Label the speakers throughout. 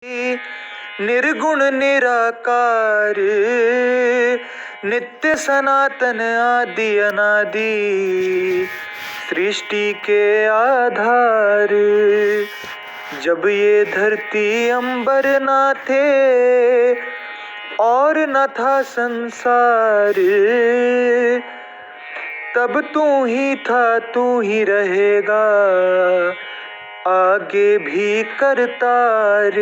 Speaker 1: निर्गुण निराकार नित्य सनातन आदि अनादि सृष्टि के आधार। जब ये धरती अंबर ना थे और न था संसार, तब तू ही था तू ही रहेगा आगे भी करतार।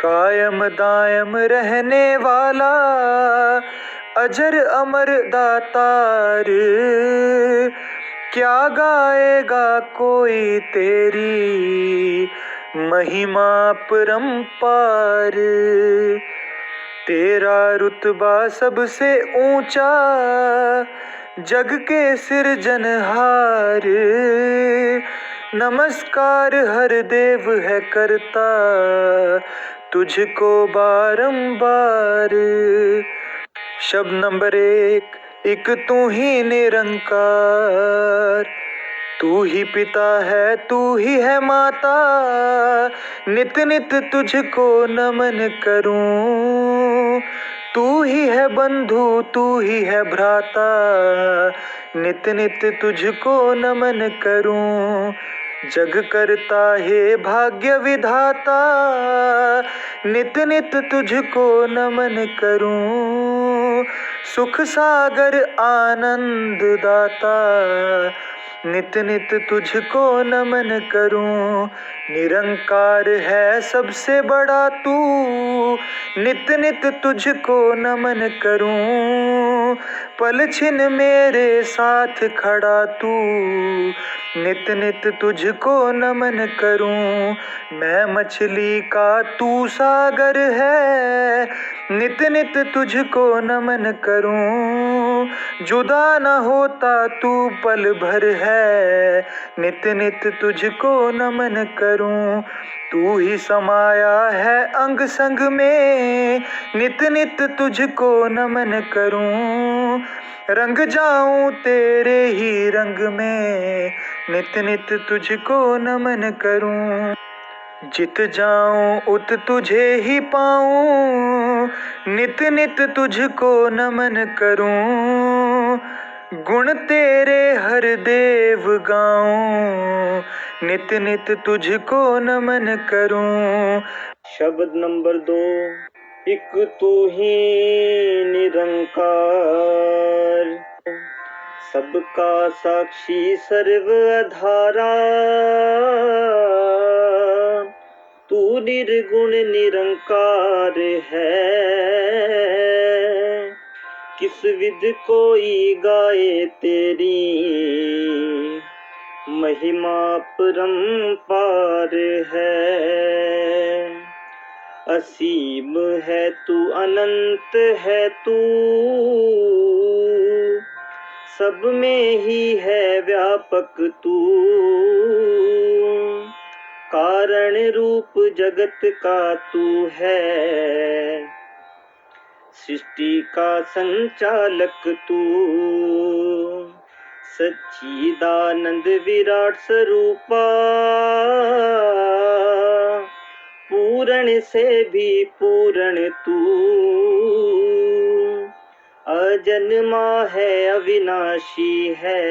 Speaker 1: कायम दायम रहने वाला अजर अमर दातार, क्या गाएगा कोई तेरी महिमा परंपार। तेरा रुतबा सबसे ऊंचा जग के सिरजनहार। नमस्कार हर देव है करता तुझको बारंबार। शब्द नंबर 1, एक तू ही निरंकार। तू ही पिता है तू ही है माता, नित नित तुझको नमन करूं। तू ही है बंधु तू ही है भ्राता, नित नित तुझको नमन करूं। जग करता है भाग्य विधाता, नित नित तुझको नमन करूं। सुख सागर आनंद दाता, नित नित तुझको नमन करूं। निरंकार है सबसे बड़ा तू, नित नित तुझको नमन करूं। पल छिन मेरे साथ खड़ा तू, नित नित तुझको नमन करूं। मैं मछली का तू सागर है, नित नित तुझको नमन करूं। जुदा न होता तू पल भर है, नित नित तुझको नमन करूं। तू ही समाया है अंग संग में, नित नित तुझको नमन करूं। रंग जाऊं तेरे ही रंग में, नित नित तुझको नमन करूं। जित जाऊं उत तुझे ही पाऊं, नित नित तुझको नमन करूं। गुण तेरे हर देव गाऊं, नित नित तुझको नमन करूं। शब्द नंबर 2, एक तू ही निरंकार। सबका साक्षी सर्व आधारा, तू निर्गुण निरंकार है। किस विध कोई गाए तेरी महिमा परंपार है। असीम है तू अनंत है तू, सब में ही है व्यापक तू। कारण रूप जगत का तू है, सृष्टि का संचालक तू। सच्चिदानंद विराट स्वरूपा, पूर्ण से भी पूर्ण तू। अजन्मा है अविनाशी है,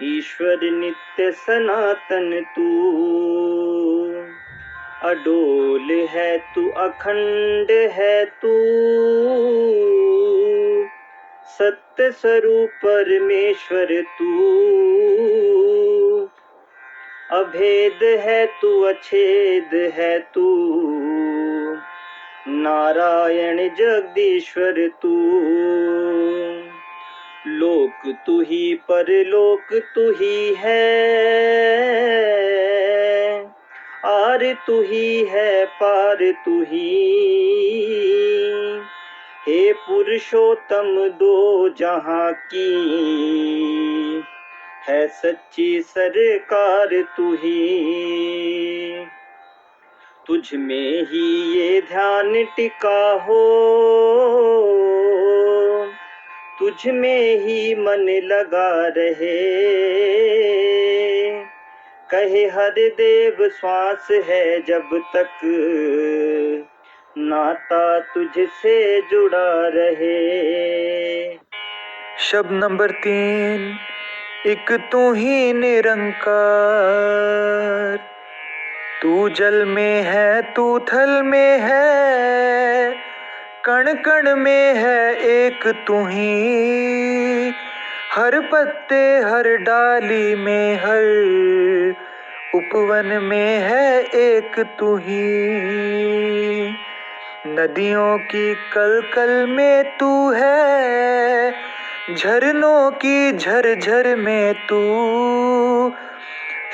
Speaker 1: ईश्वर नित्य सनातन तू। अडोल है तू अखंड है तू, सत्य स्वरूप परमेश्वर तू। अभेद है तू अछेद है तू, नारायण जगदीश्वर तू। लोक तू ही परलोक तू ही है, आर तू ही है पार तू ही। हे पुरुषोत्तम दो जहां की, है सच्ची सरकार तू ही। तुझ में ही ये ध्यान टिका हो, तुझ में ही मन लगा रहे। कहे हर देव श्वास है जब तक नाता तुझसे जुड़ा रहे।
Speaker 2: शब्द नंबर 3, एक तू ही निरंकार। तू जल में है, तू थल में है, कण कण में है एक तू ही। हर पत्ते हर डाली में, हर उपवन में है एक तू ही। नदियों की कल कल में तू है, झरनों की झरझर में तू,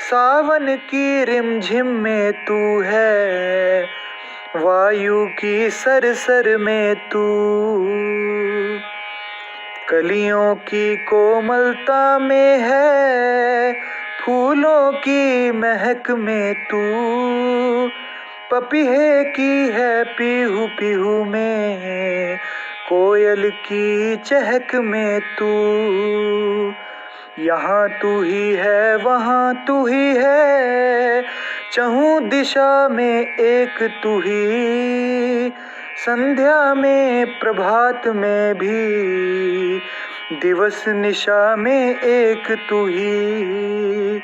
Speaker 2: सावन की रिमझिम में तू है, वायु की सरसर में तू। कलियों की कोमलता में है, फूलों की महक में तू, पपीहे की है पीहू पीहू में, कोयल की चहक में तू। यहाँ तू ही है, वहाँ तू ही है, चहुँ दिशा में एक तू ही। संध्या में प्रभात में भी, दिवस निशा में एक तू ही।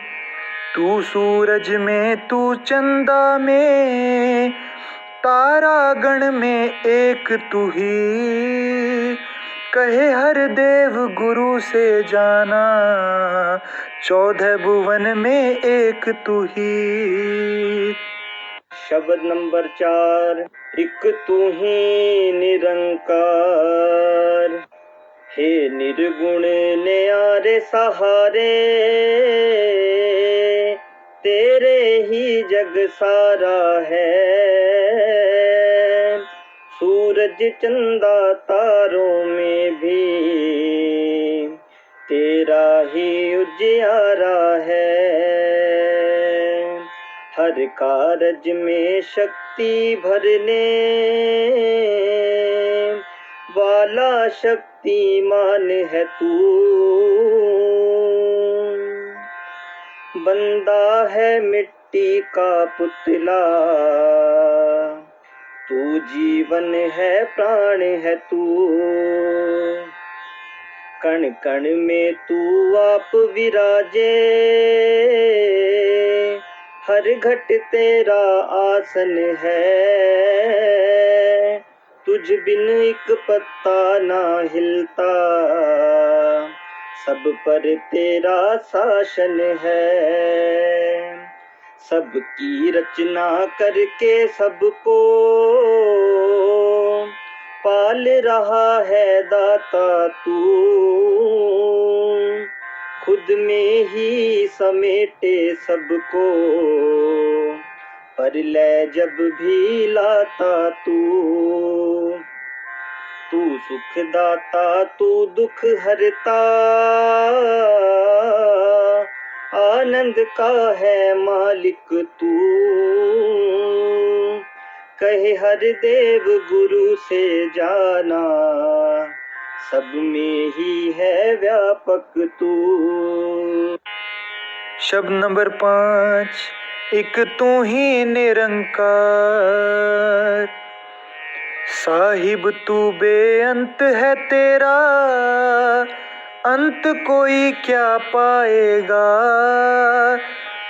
Speaker 2: तू सूरज में, तू चंदा में, तारागण में एक तू ही। कहे हर देव गुरु से जाना, 14 भुवन में एक तू ही।
Speaker 1: शब्द नंबर 4, एक तू ही निरंकार। हे निर्गुण न्यारे सहारे, तेरे ही जग सारा है। सूरज चंदा तारों में भी, तेरा ही उजियारा है। हर कारज में शक्ति भरने वाला शक्तिमान है तू। बंदा है मिट्टी का पुतला, तू जीवन है प्राण है तू। कण कण में तू आप विराजे, हर घट तेरा आसन है। तुझ बिन एक पत्ता ना हिलता, सब पर तेरा शासन है। सबकी रचना करके सबको पाल रहा है दाता तू। खुद में ही समेटे सबको, पर ले जब भी लाता तू। तू सुख दाता, तू दुख हरता, आनंद का है मालिक तू। कहे हर देव गुरु से जाना, सब में ही है व्यापक तू।
Speaker 2: शब्द नंबर 5, एक तू ही निरंकार। साहिब तू बेअंत है तेरा, अंत कोई क्या पाएगा।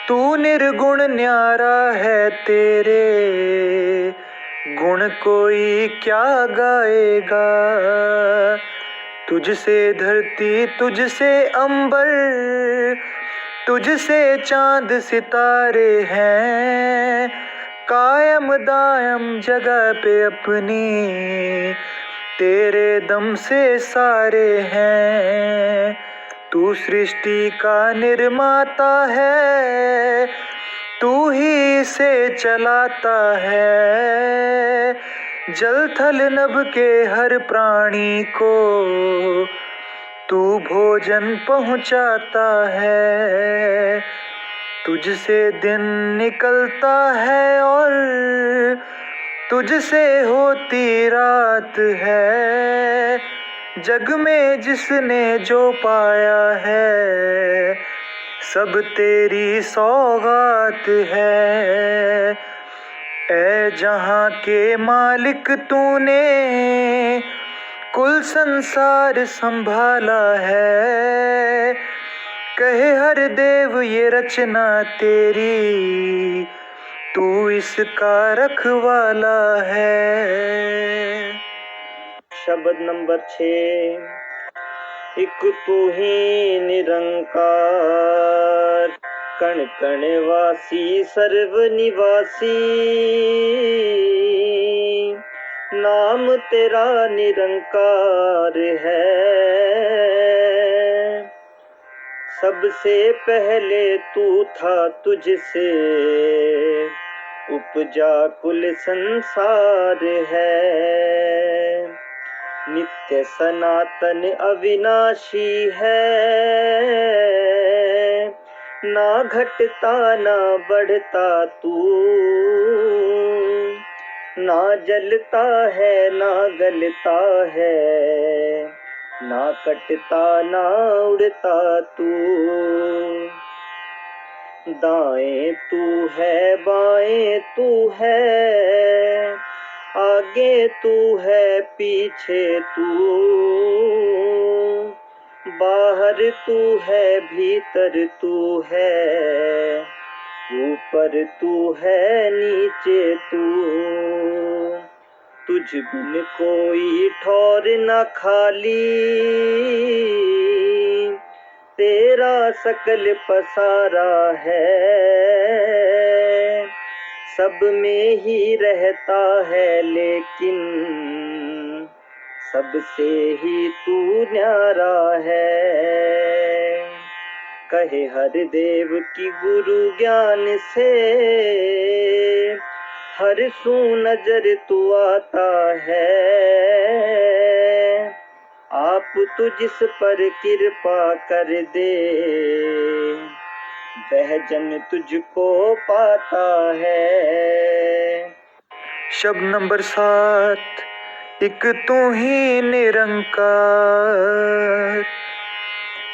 Speaker 2: तू निर्गुण न्यारा है, तेरे गुण कोई क्या गाएगा। तुझसे धरती, तुझसे अंबर, तुझसे चांद सितारे हैं। कायम दायम जगह पे अपनी, तेरे दम से सारे हैं। तू सृष्टि का निर्माता है, तू ही इसे चलाता है। जल थल नभ के हर प्राणी को, तू भोजन पहुँचाता है। तुझसे दिन निकलता है और तुझसे होती रात है। जग में जिसने जो पाया है, सब तेरी सौगात है। ऐ जहाँ के मालिक तूने कुल संसार संभाला है। कहे हर देव ये रचना तेरी, तू इसका रखवाला है।
Speaker 1: शब्द नंबर 6। एक तू ही निरंकार, कण कण वासी सर्व निवासी। नाम तेरा निरंकार है। सबसे पहले तू था, तुझसे उपजा कुल संसार है। नित्य सनातन अविनाशी है। ना घटता ना बढ़ता तू, ना जलता है ना गलता है, ना कटता ना उड़ता तू। दाएं तू है बाएं तू है, आगे तू है पीछे तू। बाहर तू है भीतर तू है, ऊपर तू है नीचे तू। तुझ बिन कोई ठौर न खाली, तेरा सकल पसारा है। सब में ही रहता है लेकिन सबसे ही तू न्यारा है। कहे हर देव की गुरु ज्ञान से, हर सू नजर तू आता है। आप तू जिस पर कृपा कर दे, वह जन तुझको पाता है।
Speaker 2: शब्द नंबर 7। एक तू ही निरंकार,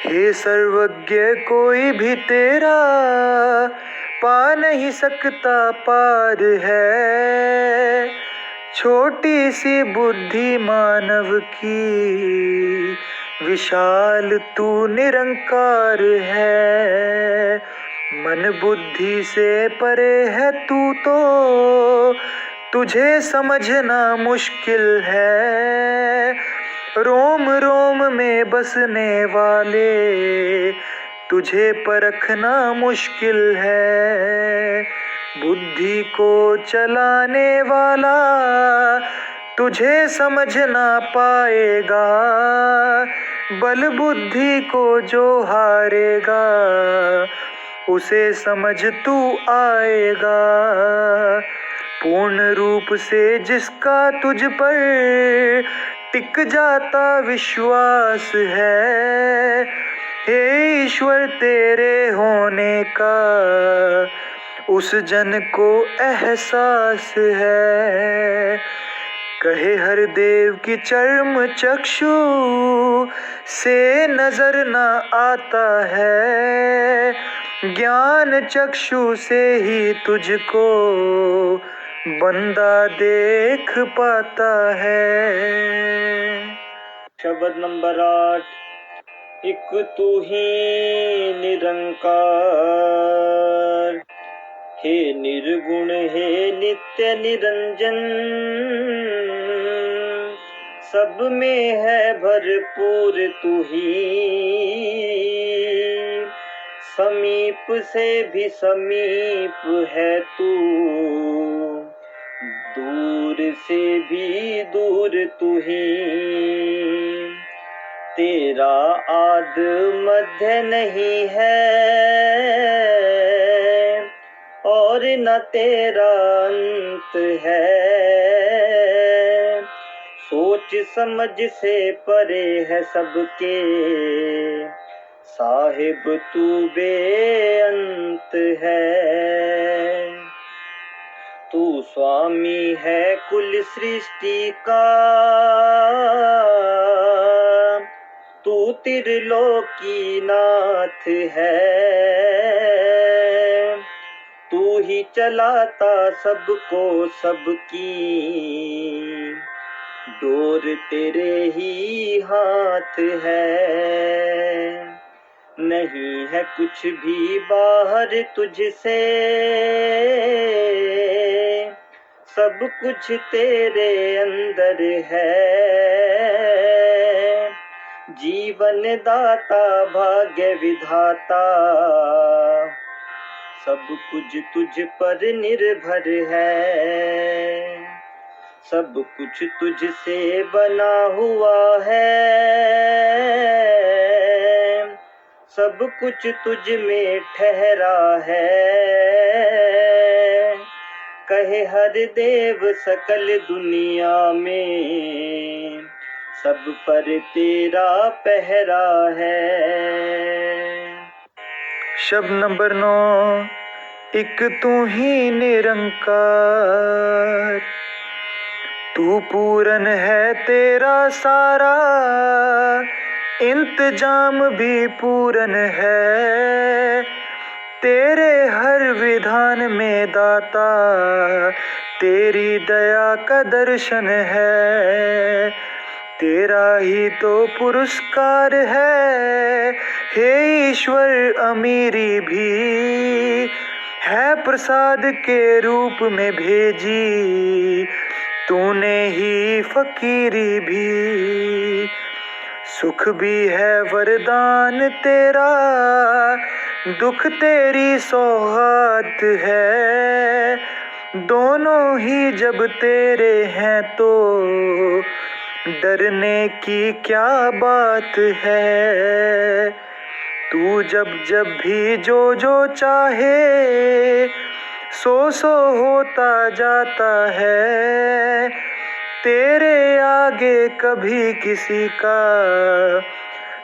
Speaker 2: हे सर्वज्ञ कोई भी तेरा पा नहीं सकता पार है। छोटी सी बुद्धि मानव की, विशाल तू निरंकार है। मन बुद्धि से परे है तू तो, तुझे समझना मुश्किल है। रोम रोम में बसने वाले, तुझे परखना मुश्किल है। बुद्धि को चलाने वाला तुझे समझ ना पाएगा। बल बुद्धि को जो हारेगा, उसे समझ तू आएगा। पूर्ण रूप से जिसका तुझ पर टिक जाता विश्वास है, हे ईश्वर तेरे होने का उस जन को एहसास है। कहे हर देव की चर्म चक्षु से नजर ना आता है, ज्ञान चक्षु से ही तुझको बंदा देख पाता है।
Speaker 1: शब्द नंबर 8। एक तू ही निरंकार, हे निर्गुण हे नित्य निरंजन। सब में है भरपूर तू ही, समीप से भी समीप है तू, दूर से भी दूर तू ही। तेरा आद मध्य नहीं है और न तेरा अंत है। सोच समझ से परे है सबके, साहिब तू बेअंत है। तू स्वामी है कुल सृष्टि का, तू त्रिलोकी नाथ है, तू ही चलाता सबको सबकी, डोर तेरे ही हाथ है। नहीं है कुछ भी बाहर तुझसे, सब कुछ तेरे अंदर है। जीवन दाता भाग्य विधाता, सब कुछ तुझ पर निर्भर है। सब कुछ तुझसे बना हुआ है, सब कुछ तुझ में ठहरा है। कहे हर देव सकल दुनिया में, सब पर तेरा पहरा है।
Speaker 2: शब्द नंबर 9। एक तू ही निरंकार, तू पूरन है तेरा सारा, इंतजाम भी पूरन है। तेरे हर विधान में दाता, तेरी दया का दर्शन है। तेरा ही तो पुरस्कार है, हे ईश्वर अमीरी भी है प्रसाद के रूप में भेजी, तूने ही फकीरी भी। सुख भी है वरदान तेरा, दुख तेरी सौगात है। दोनों ही जब तेरे हैं तो डरने की क्या बात है। तू जब जब भी जो चाहे, सो होता जाता है। तेरे आगे कभी किसी का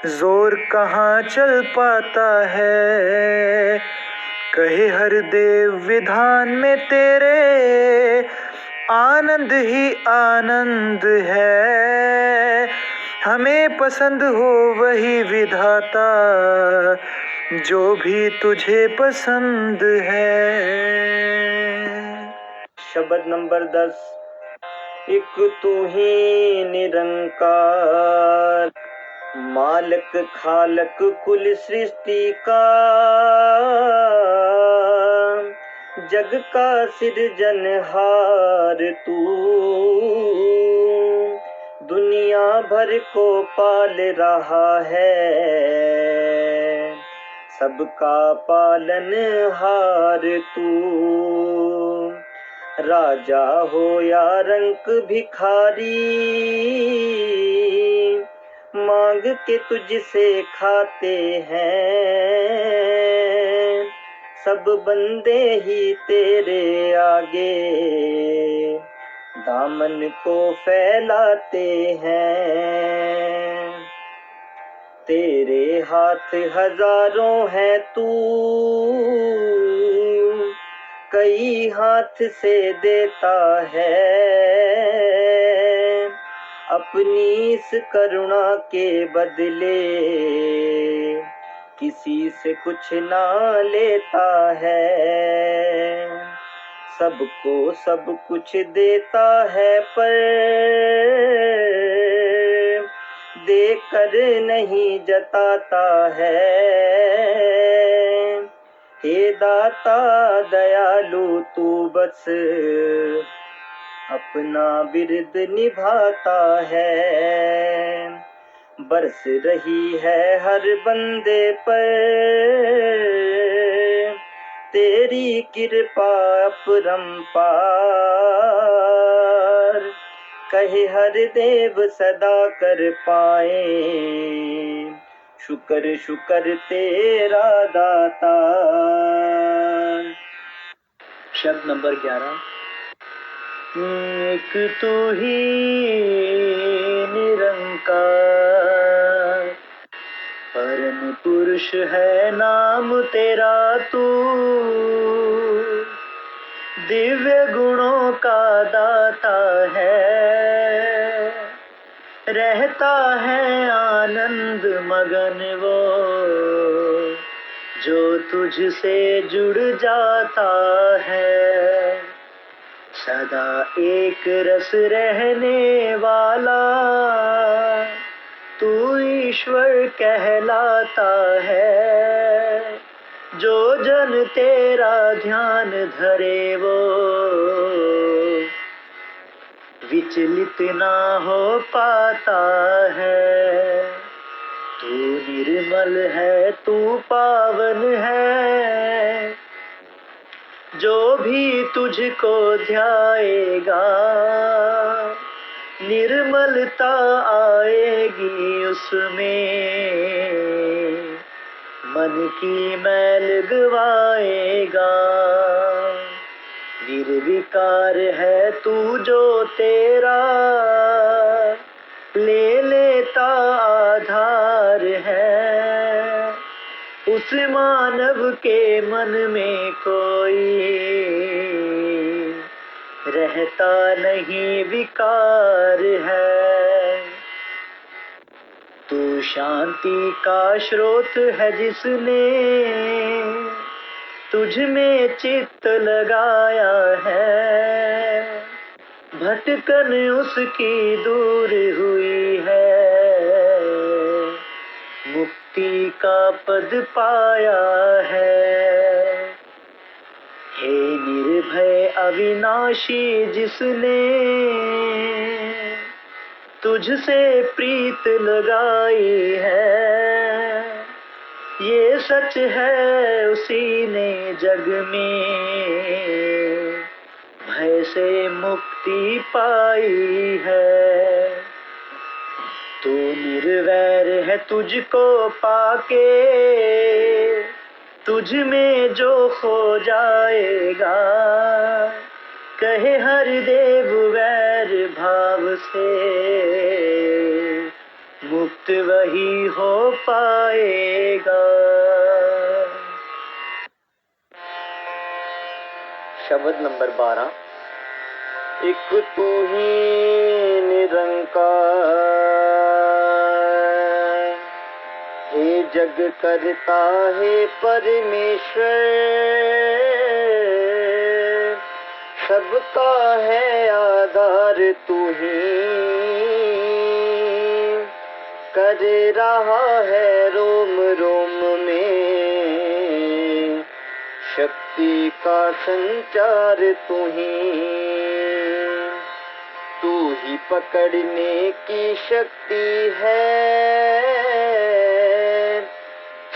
Speaker 2: जोर कहाँ चल पाता है। कहे हर देव विधान में तेरे, आनंद ही आनंद है। हमें पसंद हो वही विधाता, जो भी तुझे पसंद है।
Speaker 1: शब्द नंबर 10। एक तू ही निरंकार, मालक खालक कुल सृष्टि का, जग का सृजनहार तू, दुनिया भर को पाल रहा है, सबका पालनहार तू। राजा हो या रंक भिखारी, मांग के तुझसे खाते हैं। सब बंदे ही तेरे आगे दामन को फैलाते हैं। तेरे हाथ हजारों हैं तू, कई हाथ से देता है। अपनी इस करुणा के बदले किसी से कुछ ना लेता है। सबको सब कुछ देता है पर देकर नहीं जताता है। हे दाता दयालु तू बस अपना बिरद निभाता है। बरस रही है हर बंदे पर तेरी कृपा अपरंपार। कहे हर देव सदा कर पाए शुक्र शुक्र तेरा दाता। शब्द नंबर 11। एक तू ही निरंकार, परम पुरुष है नाम तेरा तू। दिव्य गुणों का दाता है, रहता है आनंद मगन वो जो तुझसे जुड़ जाता है। सदा एक रस रहने वाला तू ईश्वर कहलाता है। जो जन तेरा ध्यान धरे वो विचलित ना हो पाता है। तू निर्मल है, तू पावन है। जो भी तुझको ध्याएगा निर्मलता आएगी उसमें। मन की मैल गवाएगा। निर्विकार है तू जो तेरा ले लेता आधार है। उस मानव के मन में कोई रहता नहीं विकार है। तू शांति का स्रोत है जिसने तुझ में चित्त लगाया है। भटकन उसकी दूर हुई है। मुक्ति का पद पाया है। हे निर्भय अविनाशी जिसने तुझसे प्रीत लगाई है। ये सच है उसी ने जग में भय से मुक्ति पाई है। तू निर्वैर है तुझको पाके तुझ में जो खो जाएगा। कहे हर देव वैर भाव से मुक्त वही हो पाएगा। शब्द नंबर 12। एक तू ही निरंकार, हे जग करता है परमेश्वर। सबका है आधार तू ही, कर रहा है रोम रोम में शक्ति का संचार तू ही पकड़ने की शक्ति है।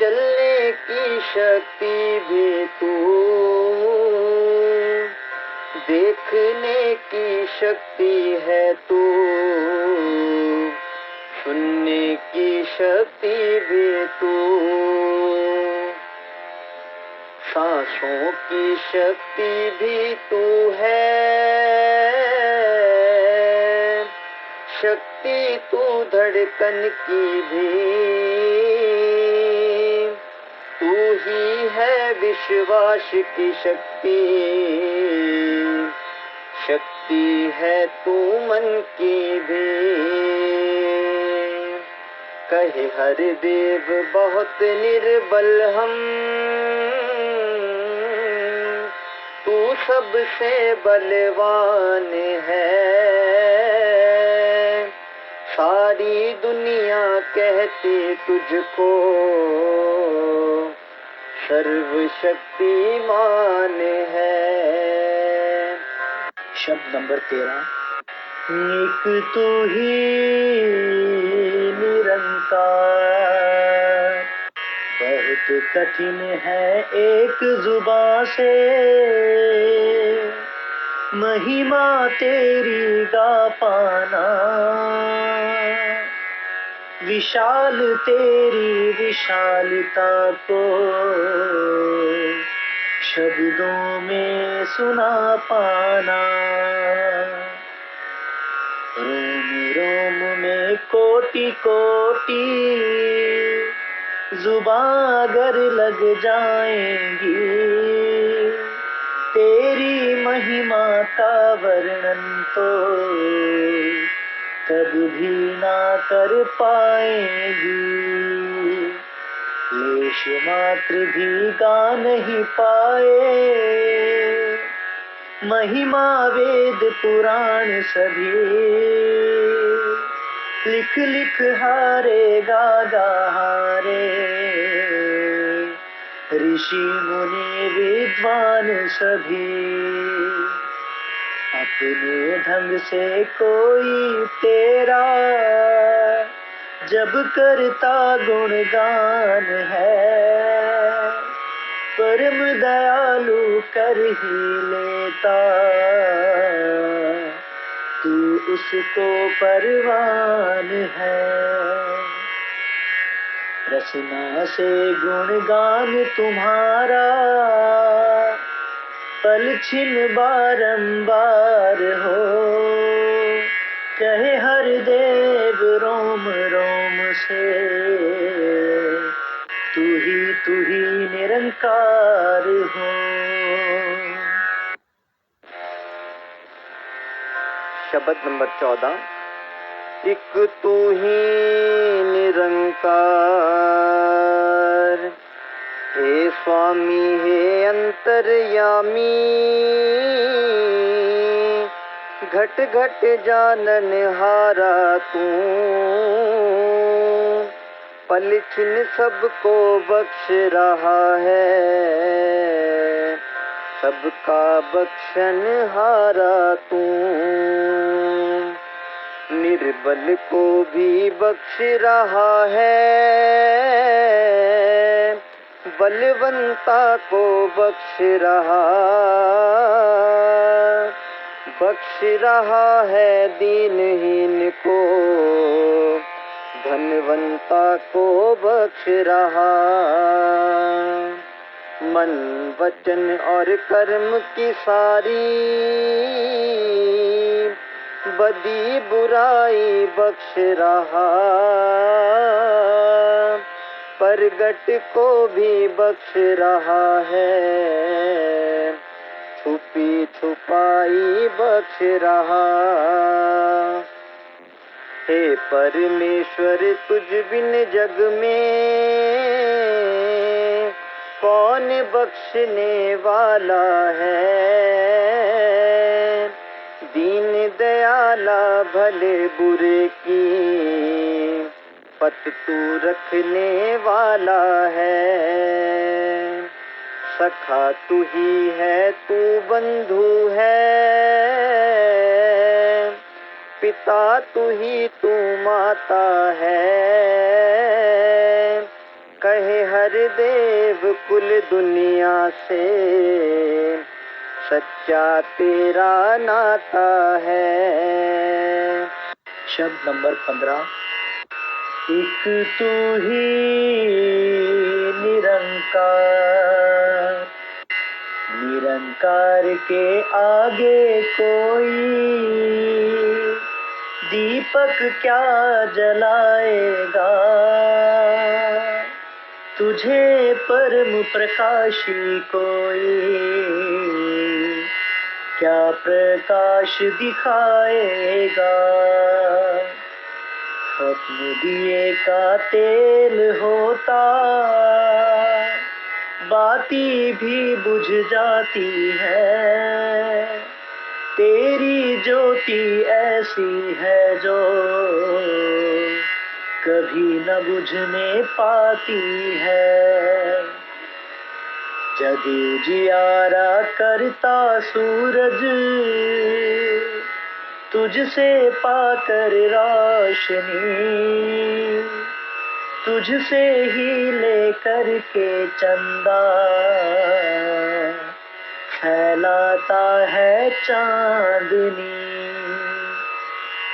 Speaker 1: चलने की शक्ति भी तू, देखने की शक्ति है तू, सुनने की शक्ति भी तू, सांसों की शक्ति भी तू है। शक्ति तू धड़कन की भी, तू ही है विश्वास की शक्ति। शक्ति है तू मन की भी। कहे हर देव बहुत निर्बल हम, तू सबसे बलवान है। सारी दुनिया कहती तुझको सर्वशक्तिमान है। शब्द नंबर 13। एक तू ही निरंकार, बहुत कठिन है एक जुबां से महिमा तेरी गा पाना। विशाल तेरी विशालता को शब्दों में सुना पाना। रोम रोम में कोटि कोटि जुबां अगर लग जाएंगी, तेरी महिमा का वर्णन तो
Speaker 2: भी ना कर पाएंगी, लेश मात्र भी गा नहीं पाए। महिमा वेद पुराण सभी लिख लिख हारे गा हारे। ऋषि मुनि विद्वान सभी अपने ढंग से कोई तेरा जब करता गुणगान है, परम दयालु कर ही लेता तू उसको परवान है। रचना से गुणगान तुम्हारा पल छिन बारंबार हो, कहे हर देव रोम रोम से तू ही निरंकार हो।
Speaker 1: शब्द नंबर 14। एक तू ही निरंकार, हे स्वामी हे अंतर्यामी, घट घट जानन हारा तू, पल छिन सबको बख्श रहा है, सबका बख्शन हारा तू। निर्बल को भी बख्श रहा है, बलवंता को बख्श रहा है दीनहीन को, धनवंता को बख्श रहा। मन वचन और कर्म की सारी बदी बुराई बख्श रहा, परगट को भी बख्श रहा है, छुपी छुपाई बख्श रहा। हे परमेश्वर तुझ बिन जग में कौन बख्शने वाला है, दीन दयाला भले बुरे की पत तू रखने वाला है। सखा तू ही है तू बंधु है, पिता तू ही तू माता है, कहे हर देव कुल दुनिया से सच्चा तेरा नाता है।
Speaker 2: शब्द नंबर 15। एक तू ही निरंकार, निरंकार के आगे कोई दीपक क्या जलाएगा, तुझे परम प्रकाशी कोई क्या प्रकाश दिखाएगा। खत्म दिए का तेल होता, बाती भी बुझ जाती है, तेरी ज्योति ऐसी है जो कभी न बुझने पाती है। जगे जियारा करता सूरज, तुझसे पाकर रोशनी, तुझसे ही लेकर के चंदा फैलाता है चांदनी।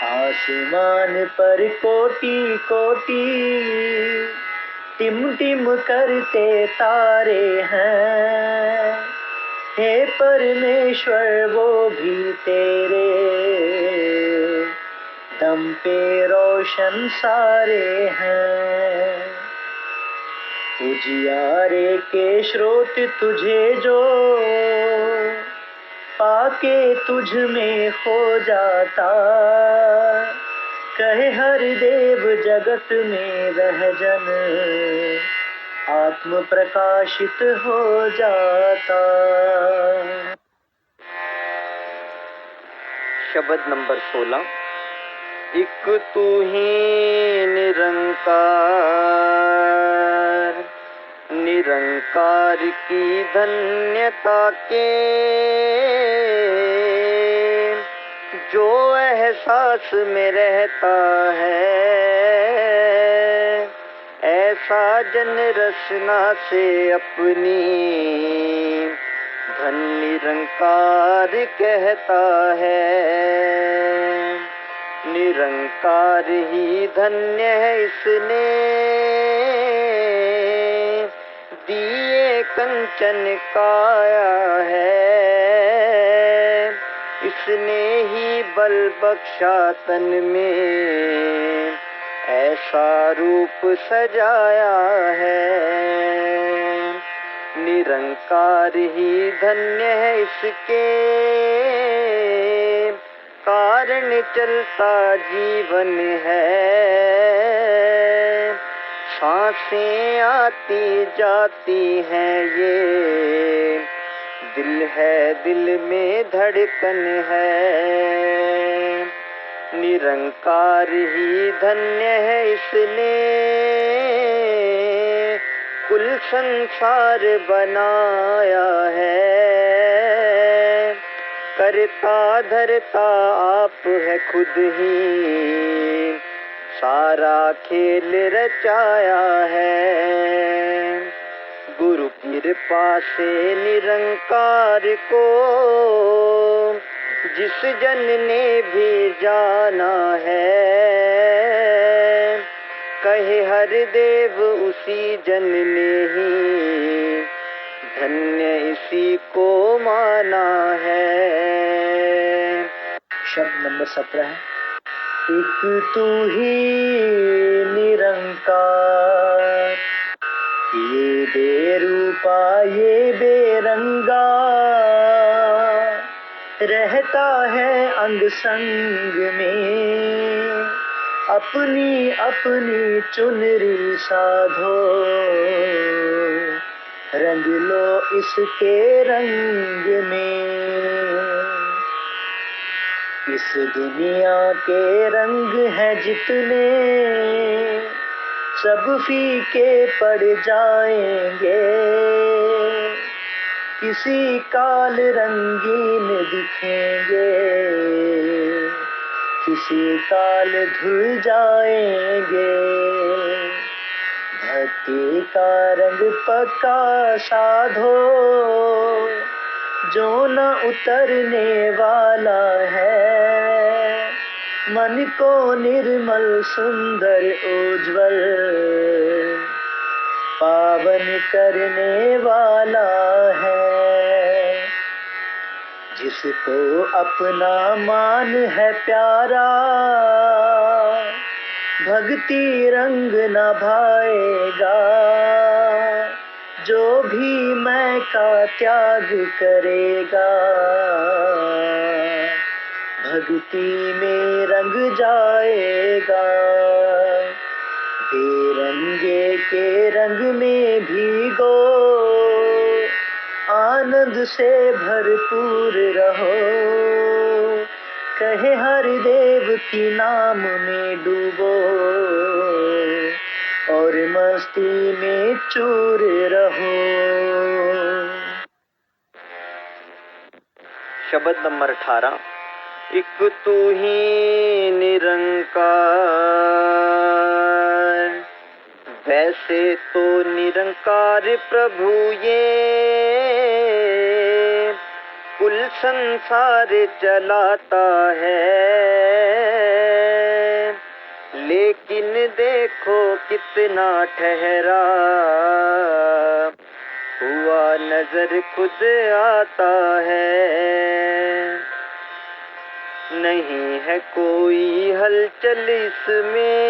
Speaker 2: आसमान पर कोटि कोटि टिम टिम करते तारे हैं, हे परमेश्वर वो भी तेरे दम पे रोशन सारे हैं। उजियारे के स्रोत तुझे जो पाके तुझ में खो जाता,
Speaker 1: कहे हर देव जगत में वह जन आत्म प्रकाशित हो जाता। शब्द नंबर 16। एक तू ही निरंकार, निरंकार की धन्यता के जो एहसास में रहता है, ऐसा जन रचना से अपनी धन निरंकार कहता है। निरंकार ही धन्य है इसने दिए कंचन काया है। इसने ही बल बख्शा तन में ऐसा रूप सजाया है। निरंकार ही धन्य है इसके कारण चलता जीवन है। सांसें आती जाती हैं ये दिल है, दिल में धड़कन है। निरंकार ही धन्य है इसने कुल संसार बनाया है। करता धरता आप है खुद ही सारा खेल रचाया है। गुरु कृपा से निरंकार को जिस जन ने भी जाना है, कहे हर देव उसी जन ने ही धन्य इसी को माना है। शब्द नंबर 17 है। एक तू ही निरंकार, ये बेरूपा ये बेरंगा, रहता है अंग संग में अपनी अपनी चुनरी साधो। रंग लो इसके रंग में, इस दुनिया के रंग हैं जितने सब फीके पड़ जाएंगे। किसी काल रंगीन दिखेंगे, किसी काल धुल जाएंगे। भक्ति का रंग पक्का साधो जो न उतरने वाला है। मन को निर्मल सुंदर उज्ज्वल पावन करने वाला है। जिसको अपना मान है प्यारा भक्ति रंग न भाएगा। जो भी मैं का त्याग करेगा भक्ति में रंग जाएगा। बेरंगे के रंग में भीगो आनंद से भरपूर रहो। कहे हर देव की नाम में डूबो और मस्ती में चूर रहो। शब्द नंबर 18। एक तू ही निरंकार, वैसे तो निरंकार प्रभु ये कुल संसार चलाता है। लेकिन देखो कितना ठहरा हुआ नजर खुद आता है। नहीं है कोई हलचल इसमें,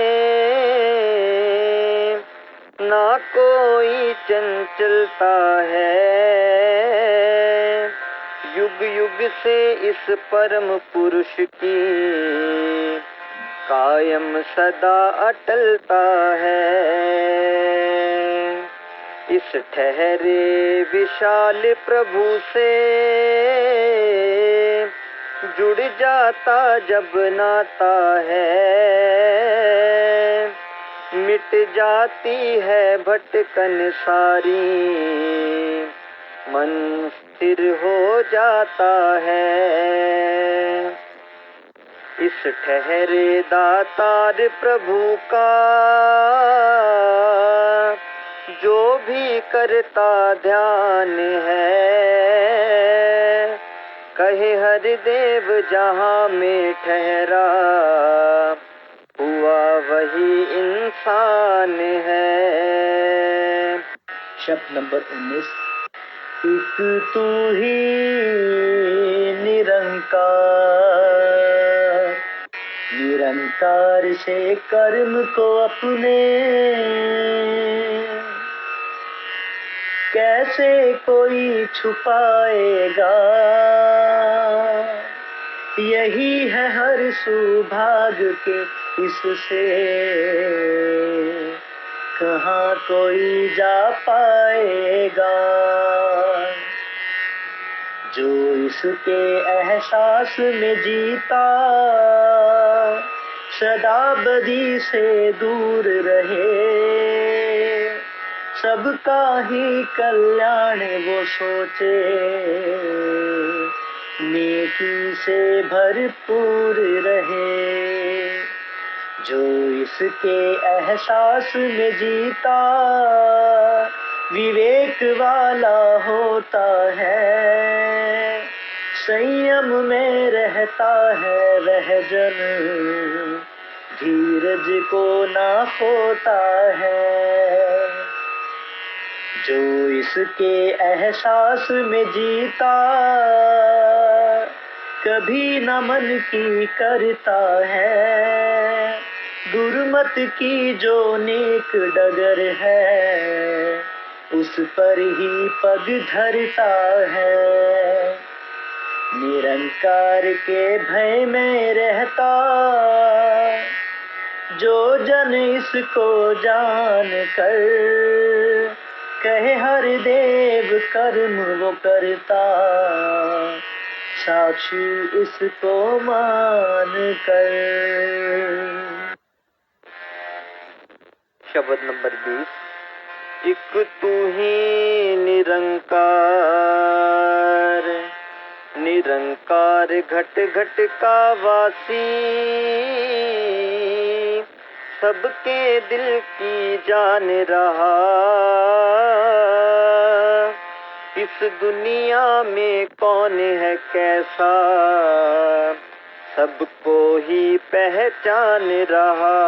Speaker 1: ना कोई चंचलता है। युग युग से इस परम पुरुष की कायम सदा अटलता है। इस ठहरे विशाल प्रभु से जुड़ जाता जब नाता है, मिट जाती है भटकन सारी, मन स्थिर हो जाता है। इस ठहरे दातार प्रभु का जो भी करता ध्यान है, कहे हरि देव जहाँ में ठहरा, हुआ वही इंसान है।
Speaker 2: शब्द नंबर 19। एक तू ही निरंकार, निरंकार से कर्म को अपने कैसे कोई छुपाएगा। यही है हर सौभाग्य के इससे कहाँ कोई जा पाएगा। जो इसके एहसास में जीता सदा बदी से दूर रहे, सबका ही कल्याण वो सोचे, नेकी से भरपूर रहे। जो इसके एहसास में जीता विवेक वाला होता है, संयम में रहता है वह जन, धीरज को ना खोता है। जो इसके एहसास में जीता कभी न मन की करता है, गुरुमत की जो नेक डगर है उस पर ही पग धरता है। निरंकार के भय में रहता जो जन इसको जान कर, कहे हर देव कर्म वो करता, साक्षी इसको मान कर।
Speaker 1: शब्द नंबर 20। एक तू ही निरंकार, निरंकार घट घट का वासी, सबके दिल की जान रहा। इस दुनिया में कौन है कैसा, सबको ही पहचान रहा।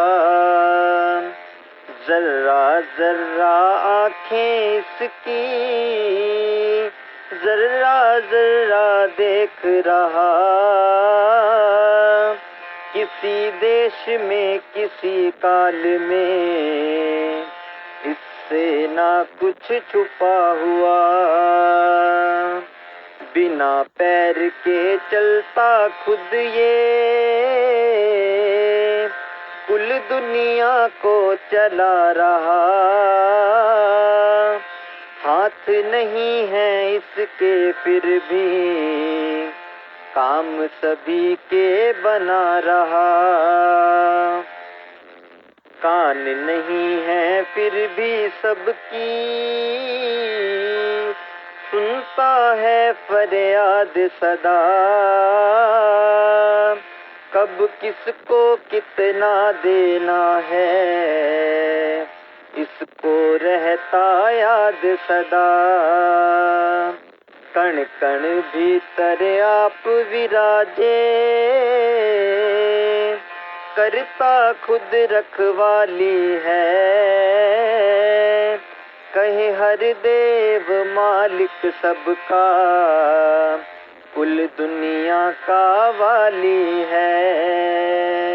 Speaker 1: जर्रा जर्रा आँखें इसकी, जर्रा जर्रा देख रहा। किसी देश में किसी काल में इससे ना कुछ छुपा हुआ। बिना पैर के चलता खुद ये, कुल दुनिया को चला रहा। हाथ नहीं है इसके फिर भी काम सभी के बना रहा। कान नहीं है फिर भी सबकी, सुनता है फरियाद सदा। कब किसको कितना देना है, इसको रहता याद सदा। कण कण भीतर आप विराजे, करता खुद रखवाली है। कहे हर देव मालिक सबका, कुल दुनिया का वाली है।